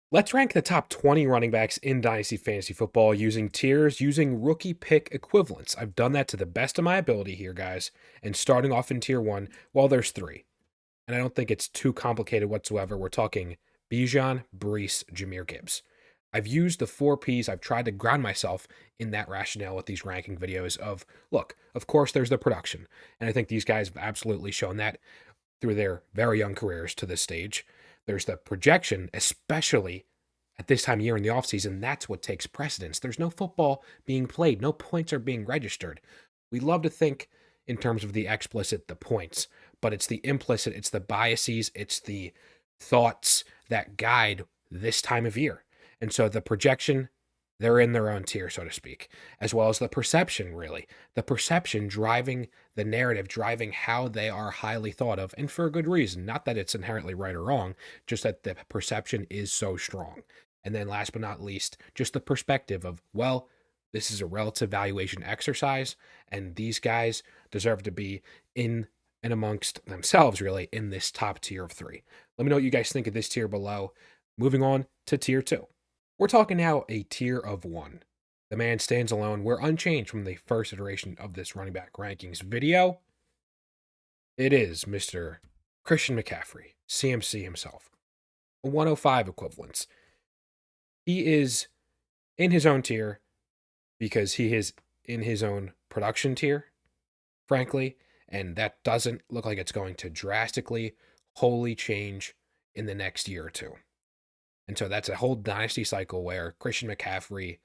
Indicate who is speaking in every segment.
Speaker 1: Let's rank the top 20 running backs in Dynasty Fantasy Football using tiers, using rookie pick equivalents. I've done that to the best of my ability here, guys. And starting off in tier 1, well, there's 3. And I don't think it's too complicated whatsoever. We're talking Bijan, Brees, Jahmyr Gibbs. I've used the 4 Ps. I've tried to ground myself in that rationale with these ranking videos of, look, of course, there's the production. And I think these guys have absolutely shown that through their very young careers to this stage. There's the projection, especially at this time of year in the offseason. That's what takes precedence. There's no football being played, no points are being registered. We love to think in terms of the explicit, the points, but it's the implicit, it's the biases, it's the thoughts that guide this time of year. And so the projection, they're in their own tier, so to speak, as well as the perception, really. The perception driving the narrative, driving how they are highly thought of, and for a good reason. Not that it's inherently right or wrong, just that the perception is so strong. And then last but not least, just the perspective of, well, this is a relative valuation exercise, and these guys deserve to be in and amongst themselves, really, in this top tier of 3. Let me know what you guys think of this tier below. Moving on to tier 2. We're talking now a tier of 1. The man stands alone. We're unchanged from the first iteration of this running back rankings video. It is Mr. Christian McCaffrey, CMC himself. A 105 equivalence. He is in his own tier because he is in his own production tier, frankly, and that doesn't look like it's going to drastically, wholly change in the next year or two. And so that's a whole dynasty cycle where Christian McCaffrey,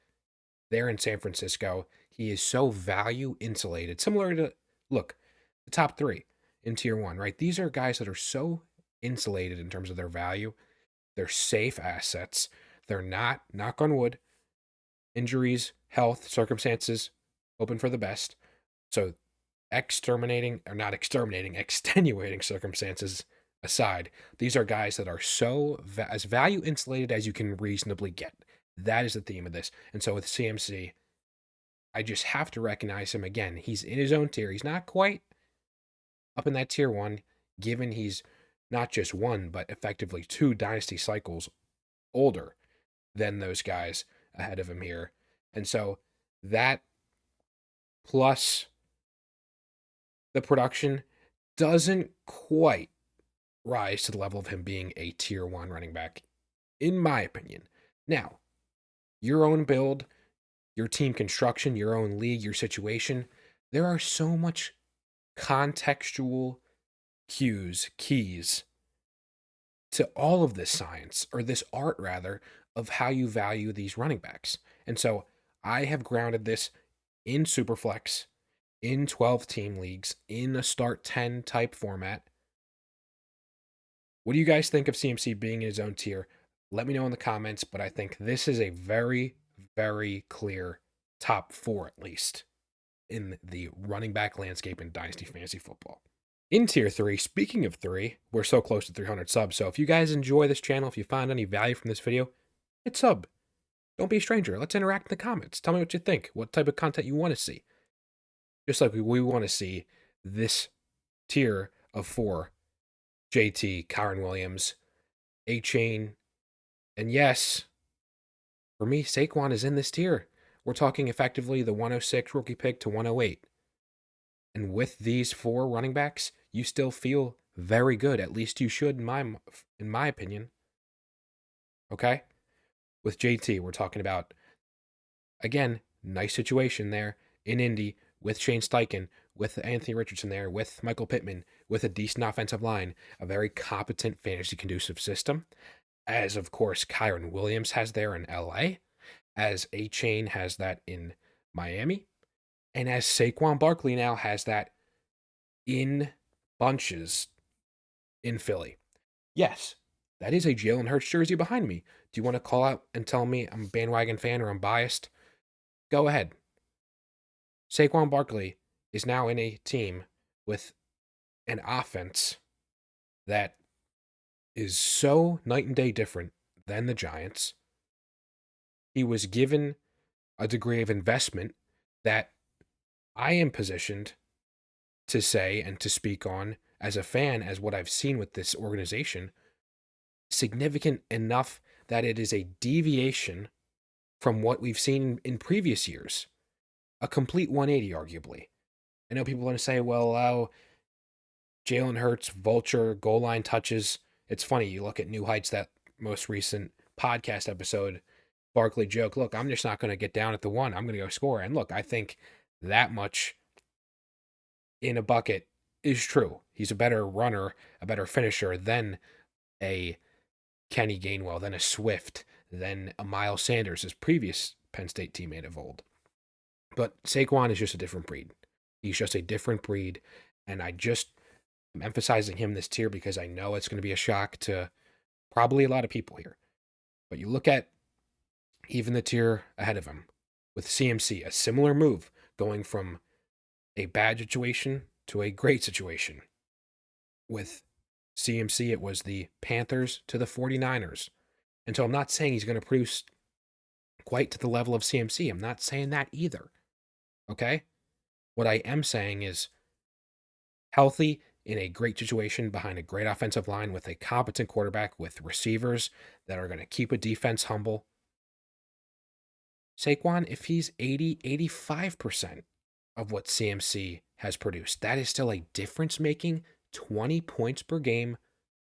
Speaker 1: there in San Francisco, he is so value insulated, similar to, look, the top 3 in tier 1, right? These are guys that are so insulated in terms of their value. They're safe assets. They're not, knock on wood, injuries, health, circumstances, hoping for the best. So extenuating circumstances aside, these are guys that are so as value insulated as you can reasonably get. That is the theme of this. And so with CMC, I just have to recognize him again. He's in his own tier. He's not quite up in that tier 1, given he's not just 1, but effectively 2 dynasty cycles older than those guys ahead of him here. And so that plus the production doesn't quite rise to the level of him being a tier 1 running back, in my opinion. Now, your own build, your team construction, your own league, your situation, there are so much contextual keys to all of this science, or this art rather, of how you value these running backs. And so I have grounded this in Superflex, in 12 team leagues, in a start 10 type format. What do you guys think of CMC being in his own tier? Let me know in the comments, but I think this is a very, very clear top 4 at least in the running back landscape in Dynasty Fantasy Football. In tier 3, speaking of 3, we're so close to 300 subs, so if you guys enjoy this channel, if you find any value from this video, hit sub. Don't be a stranger. Let's interact in the comments. Tell me what you think, what type of content you want to see. Just like we want to see this tier of 4, JT, Kyron Williams, A-Chain, and yes, for me, Saquon is in this tier. We're talking effectively the 106 rookie pick to 108. And with these 4 running backs, you still feel very good. At least you should, in my opinion. Okay? With JT, we're talking about, again, nice situation there in Indy with Shane Steichen, with Anthony Richardson there, with Michael Pittman, with a decent offensive line, a very competent fantasy conducive system, as of course Kyron Williams has there in LA, as A-Chain has that in Miami, and as Saquon Barkley now has that in bunches in Philly. Yes, that is a Jalen Hurts jersey behind me. Do you want to call out and tell me I'm a bandwagon fan or I'm biased? Go ahead. Saquon Barkley is now in a team with an offense that is so night and day different than the Giants. He was given a degree of investment that I am positioned to say and to speak on as a fan, as what I've seen with this organization, significant enough that it is a deviation from what we've seen in previous years. A complete 180, arguably. I know people want to say, well, allow Jalen Hurts, vulture, goal line touches. It's funny, you look at New Heights, that most recent podcast episode, Barkley joke, look, I'm just not going to get down at the one. I'm going to go score. And look, I think that much in a bucket is true. He's a better runner, a better finisher than a Kenny Gainwell, than a Swift, than a Miles Sanders, his previous Penn State teammate of old. But Saquon is just a different breed. He's just a different breed. And I'm emphasizing him this tier because I know it's going to be a shock to probably a lot of people here. But you look at even the tier ahead of him with CMC, a similar move going from a bad situation to a great situation. With CMC, it was the Panthers to the 49ers. And so I'm not saying he's going to produce quite to the level of CMC. I'm not saying that either. Okay? What I am saying is healthy in a great situation behind a great offensive line with a competent quarterback with receivers that are going to keep a defense humble. Saquon, if he's 80, 85% of what CMC has produced, that is still a difference making 20 points per game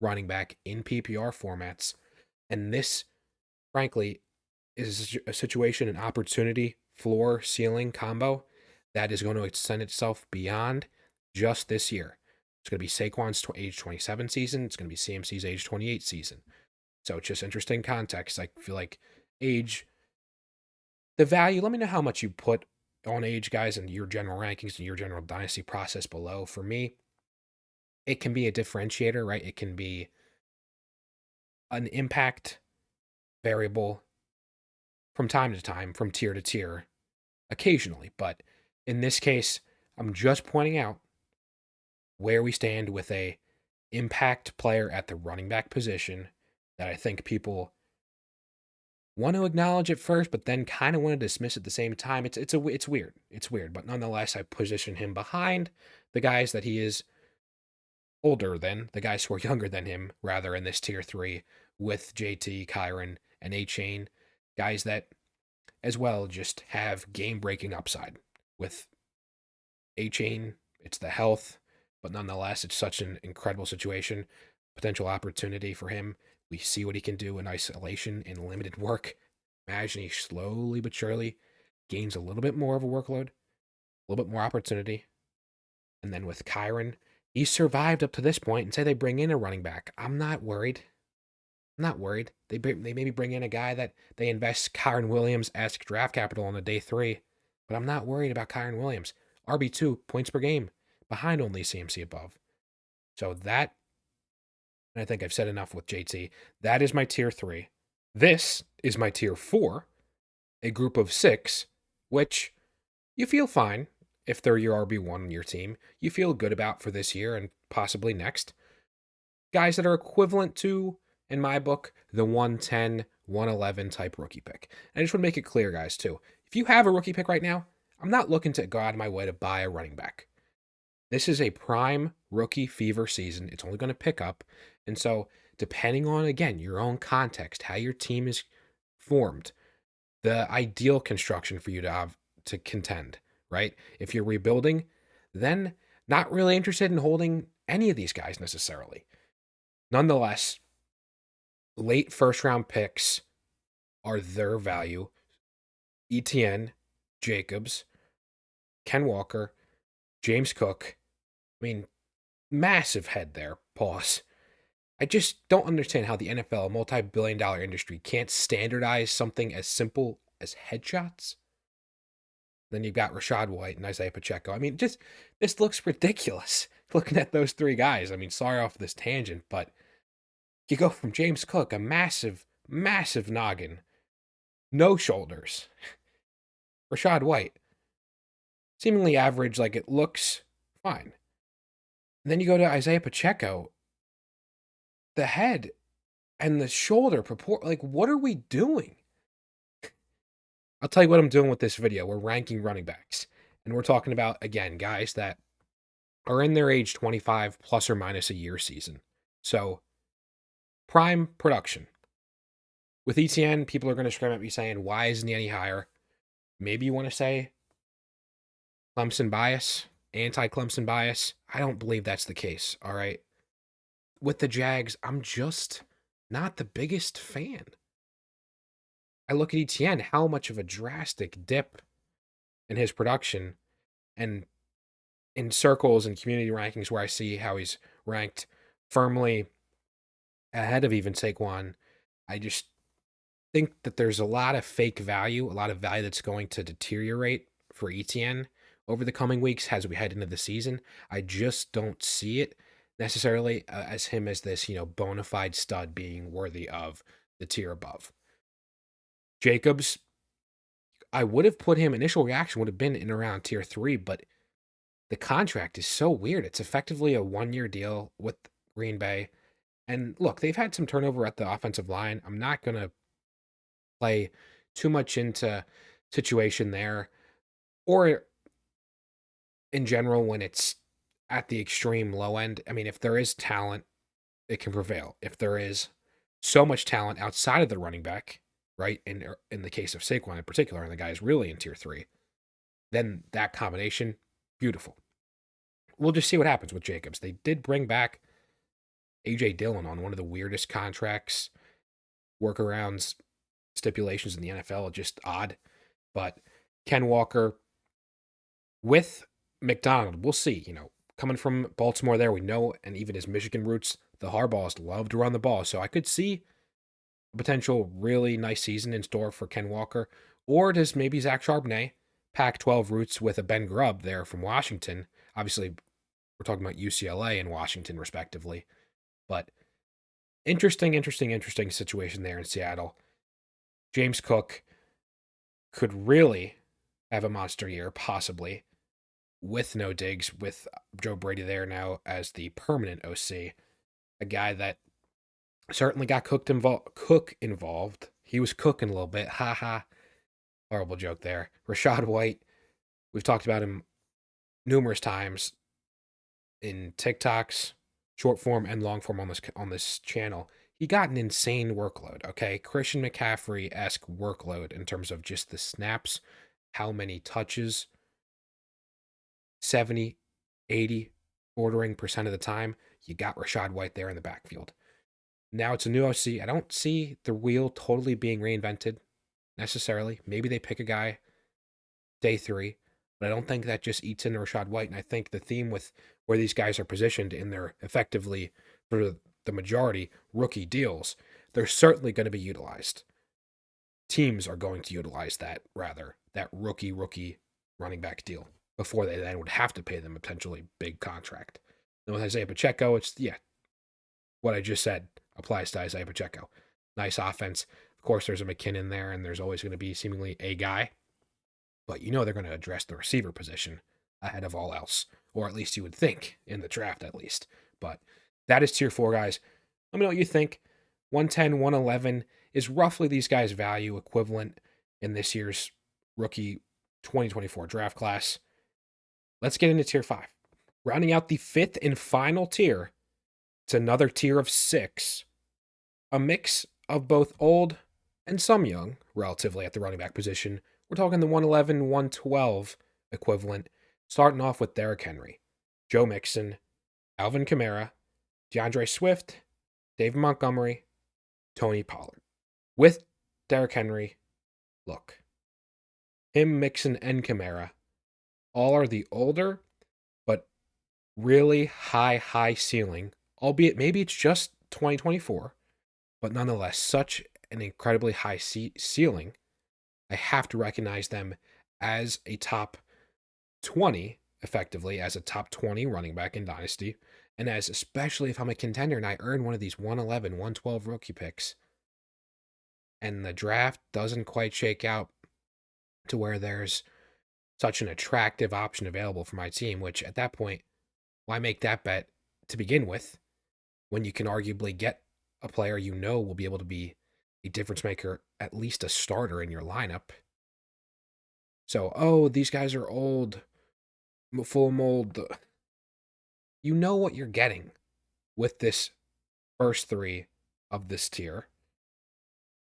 Speaker 1: running back in PPR formats. And this, frankly, is a situation, an opportunity, floor, ceiling combo that is going to extend itself beyond just this year. It's going to be Saquon's age 27 season. It's going to be CMC's age 28 season. So it's just interesting context. I feel like age, the value, let me know how much you put on age, guys, and your general rankings and your general dynasty process below. For me, it can be a differentiator, right? It can be an impact variable from time to time, from tier to tier, occasionally. But in this case, I'm just pointing out where we stand with a impact player at the running back position that I think people want to acknowledge at first, but then kind of want to dismiss at the same time. It's weird. It's weird, but nonetheless, I position him behind the guys that he is older than, the guys who are younger than him, rather, in this tier 3 with JT, Kyron, and A-Chain, guys that as well just have game-breaking upside. With A-Chain, it's the health, but nonetheless, it's such an incredible situation, potential opportunity for him. We see what he can do in isolation, in limited work. Imagine he slowly but surely gains a little bit more of a workload, a little bit more opportunity. And then with Kyron, he's survived up to this point, and say they bring in a running back. I'm not worried. I'm not worried. They maybe bring in a guy that they invest Kyron Williams-esque draft capital on a day 3, but I'm not worried about Kyron Williams. RB2, points per game, behind only CMC above. So that, and I think I've said enough with JT, that is my tier 3. This is my tier 4, a group of 6, which you feel fine if they're your RB1 on your team. You feel good about for this year and possibly next. Guys that are equivalent to, in my book, the 110, 111 type rookie pick. And I just want to make it clear, guys, too. If you have a rookie pick right now, I'm not looking to go out of my way to buy a running back. This is a prime rookie fever season. It's only going to pick up. And so, depending on, again, your own context, how your team is formed, the ideal construction for you to have to contend, right? If you're rebuilding, then not really interested in holding any of these guys necessarily. Nonetheless, late first-round picks are their value. ETN, Jacobs, Ken Walker, James Cook. I mean, massive head there. Pause. I just don't understand how the NFL, a multi-billion-dollar industry, can't standardize something as simple as headshots. Then you've got Rachaad White and Isaiah Pacheco. I mean, just this looks ridiculous looking at those 3 guys. I mean, sorry off this tangent, but you go from James Cook, a massive, massive noggin, no shoulders. Rachaad White, seemingly average, like it looks fine. And then you go to Isaiah Pacheco, the head and the shoulder like, what are we doing? I'll tell you what I'm doing with this video. We're ranking running backs. And we're talking about, again, guys that are in their age 25 plus or minus a year season. So, prime production. With ETN, people are going to scream at me saying, why isn't he any higher? Maybe you want to say Clemson bias, anti Clemson bias. I don't believe that's the case. All right. With the Jags, I'm just not the biggest fan. I look at ETN, how much of a drastic dip in his production, and in circles and community rankings where I see how he's ranked firmly ahead of even Saquon. I just think that there's a lot of fake value, a lot of value that's going to deteriorate for ETN over the coming weeks as we head into the season. I just don't see it necessarily as him as this, bona fide stud being worthy of the tier above. Jacobs, I would have put him, initial reaction would have been in around tier 3, but the contract is so weird. It's effectively a 1-year deal with Green Bay. And look, they've had some turnover at the offensive line. I'm not going to play too much into situation there, or in general when it's at the extreme low end. I mean, if there is talent, it can prevail. If there is so much talent outside of the running back, right? In the case of Saquon in particular, and the guy is really in tier 3, then that combination, beautiful. We'll just see what happens with Jacobs. They did bring back AJ Dillon on one of the weirdest contracts, workarounds, stipulations in the NFL, just odd. But Ken Walker with McDonald, we'll see. Coming from Baltimore there, we know, and even his Michigan roots, the Harbaughs love to run the ball. So I could see a potential really nice season in store for Ken Walker. Or does maybe Zach Charbonnet Pac 12 roots with a Ben Grubb there from Washington? Obviously, we're talking about UCLA and Washington, respectively. But interesting situation there in Seattle. James Cook could really have a monster year, possibly, with no Diggs, with Joe Brady there now as the permanent OC. A guy that certainly got Cook involved. He was cooking a little bit. Ha ha. Horrible joke there. Rachaad White, we've talked about him numerous times in TikToks, short form and long form on this channel. He got an insane workload, okay? Christian McCaffrey-esque workload in terms of just the snaps, how many touches, 70, 80, bordering percent of the time. You got Rachaad White there in the backfield. Now it's a new OC. I don't see the wheel totally being reinvented necessarily. Maybe they pick a guy day 3, but I don't think that just eats into Rachaad White. And I think the theme with where these guys are positioned in their effectively, for the majority, rookie deals, they're certainly going to be utilized. Teams are going to utilize that, rather, that rookie running back deal before they then would have to pay them a potentially big contract. And with Isaiah Pacheco, it's, what I just said applies to Isaiah Pacheco. Nice offense. Of course, there's a McKinnon there, and there's always going to be seemingly a guy. But they're going to address the receiver position ahead of all else. Or at least you would think, in the draft at least. But that is tier 4, guys. Let me know what you think. 110, 111 is roughly these guys' value equivalent in this year's rookie 2024 draft class. Let's get into tier 5. Rounding out the 5th and final tier, it's another tier of 6. A mix of both old and some young, relatively, at the running back position. We're talking the 111, 112 equivalent, starting off with Derrick Henry, Joe Mixon, Alvin Kamara, DeAndre Swift, David Montgomery, Tony Pollard. With Derrick Henry, look, him, Mixon, and Kamara all are the older, but really high ceiling, albeit maybe it's just 2024, but nonetheless, such an incredibly high ceiling. I have to recognize them as a top 20, effectively, as a top 20 running back in Dynasty, and as, especially if I'm a contender and I earn one of these 111, 112 rookie picks, and the draft doesn't quite shake out to where there's such an attractive option available for my team, which at that point, why make that bet to begin with when you can arguably get a player will be able to be a difference maker, at least a starter in your lineup. So, these guys are old, full mold. You know what you're getting with this first 3 of this tier.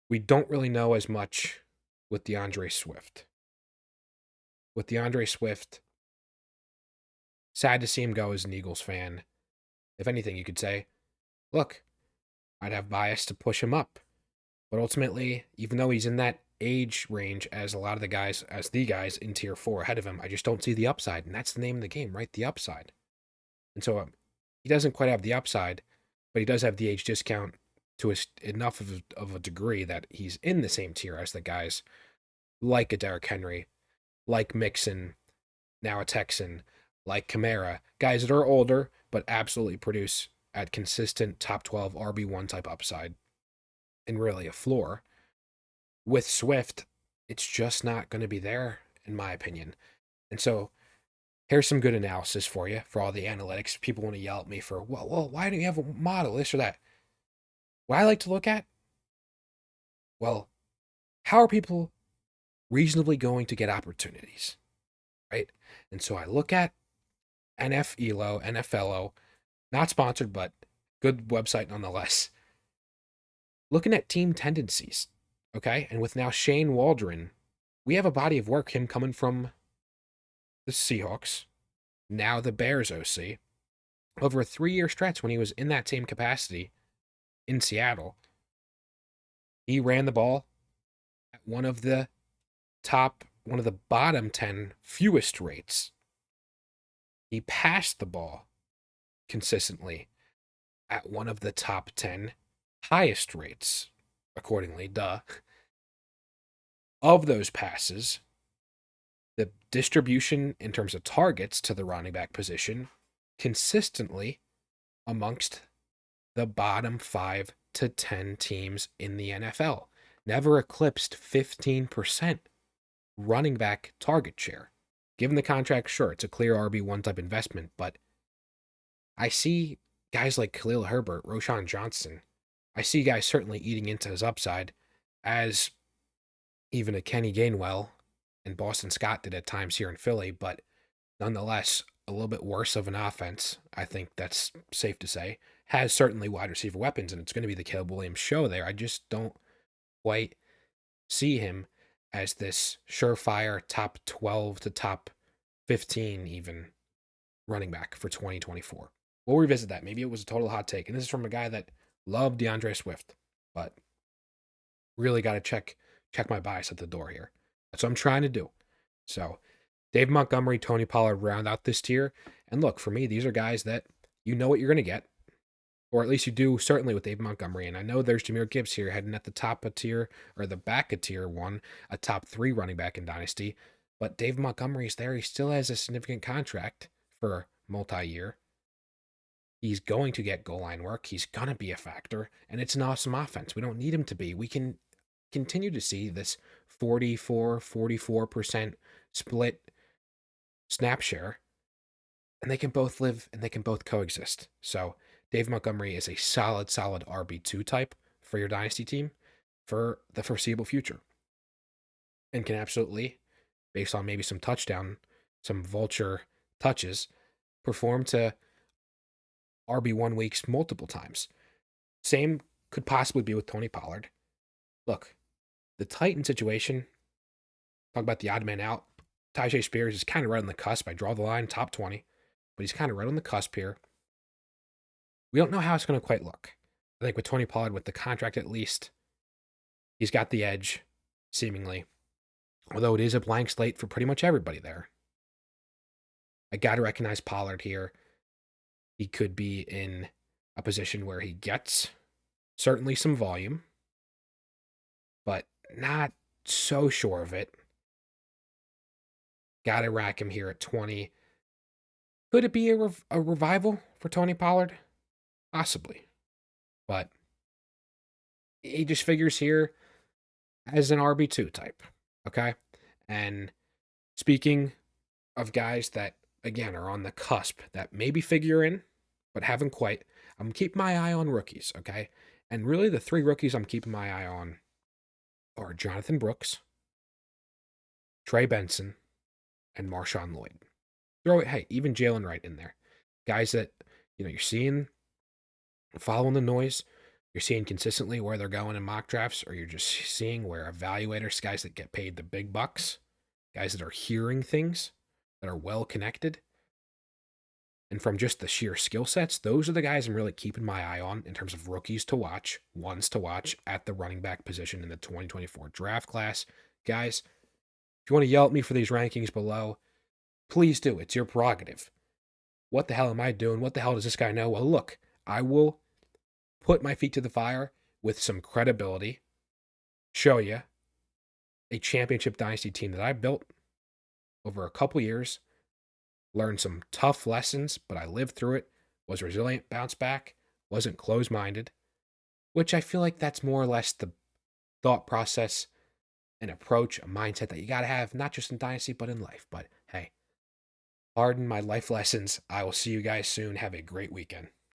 Speaker 1: We don't really know as much with DeAndre Swift. With DeAndre Swift, sad to see him go as an Eagles fan. If anything, you could say, look, I'd have bias to push him up. But ultimately, even though he's in that age range as a lot of the guys, as the guys in tier 4 ahead of him, I just don't see the upside. And that's the name of the game, right? The upside. And so he doesn't quite have the upside, but he does have the age discount to enough of a degree that he's in the same tier as the guys like a Derrick Henry, like Mixon, now a Texan, like Kamara, guys that are older but absolutely produce at consistent top 12 RB1 type upside and really a floor. With Swift, it's just not going to be there, in my opinion. And so here's some good analysis for you for all the analytics. People want to yell at me for, well, why don't you have a model, this or that? What I like to look at, well, how are people reasonably going to get opportunities, right? And so I look at NFELO, NFLO, not sponsored, but good website nonetheless. Looking at team tendencies, okay? And with now Shane Waldron, we have a body of work, him coming from the Seahawks, now the Bears OC, over a 3-year stretch when he was in that same capacity in Seattle. He ran the ball at one of the bottom 10 fewest rates. He passed the ball consistently at one of the top 10 highest rates, accordingly, Of those passes, the distribution in terms of targets to the running back position consistently amongst the bottom 5 to 10 teams in the NFL. Never eclipsed 15% running back target share. Given the contract, sure, it's a clear RB1 type investment, but I see guys like Khalil Herbert, Roshan Johnson. I see guys certainly eating into his upside, as even a Kenny Gainwell and Boston Scott did at times here in Philly, but nonetheless, a little bit worse of an offense, I think that's safe to say, has certainly wide receiver weapons, and it's going to be the Caleb Williams show there. I just don't quite see him as this surefire top 12 to top 15 even running back for 2024. We'll revisit that. Maybe it was a total hot take. And this is from a guy that loved DeAndre Swift, but really got to check my bias at the door here. That's what I'm trying to do. So Dave Montgomery, Tony Pollard round out this tier. And look, for me, these are guys that you know what you're going to get, or at least you do certainly with Dave Montgomery. And I know there's Jahmyr Gibbs here heading at the top of tier, or the back of tier 1, a top 3 running back in Dynasty. But Dave Montgomery is there. He still has a significant contract for multi-year. He's going to get goal line work. He's going to be a factor. And it's an awesome offense. We don't need him to be. We can continue to see this 44% split snap share. And they can both live and they can both coexist. So Dave Montgomery is a solid RB2 type for your dynasty team for the foreseeable future. And can absolutely, based on maybe some vulture touches, perform to RB1 weeks multiple times. Same could possibly be with Tony Pollard. Look, the Titan situation, talk about the odd man out. Tyjae Spears is kind of right on the cusp. I draw the line top 20, but he's kind of right on the cusp here. We don't know how it's going to quite look. I think with Tony Pollard, with the contract at least, he's got the edge, seemingly. Although it is a blank slate for pretty much everybody there. I got to recognize Pollard here. He could be in a position where he gets certainly some volume, but not so sure of it. Got to rack him here at 20. Could it be a revival for Tony Pollard? Possibly. But he just figures here as an RB2 type. Okay? And speaking of guys that, again, are on the cusp that maybe figure in, but haven't quite, I'm keeping my eye on rookies, okay? And really the 3 rookies I'm keeping my eye on are Jonathan Brooks, Trey Benson, and Marshawn Lloyd. Throw it, hey, even Jalen Wright in there. Guys that, you're seeing, following the noise, you're seeing consistently where they're going in mock drafts, or you're just seeing where evaluators, guys that get paid the big bucks, guys that are hearing things, that are well connected, and from just the sheer skill sets, those are the guys I'm really keeping my eye on in terms of rookies to watch, ones to watch at the running back position in the 2024 draft class. Guys, if you want to yell at me for these rankings below, please do. It's your prerogative. What the hell am I doing? What the hell does this guy know? Well, look, I will put my feet to the fire with some credibility, show you a championship dynasty team that I built over a couple years, learned some tough lessons, but I lived through it, was resilient, bounced back, wasn't closed minded, which I feel like that's more or less the thought process, an approach, a mindset that you got to have, not just in Dynasty, but in life. But hey, pardon my life lessons. I will see you guys soon. Have a great weekend.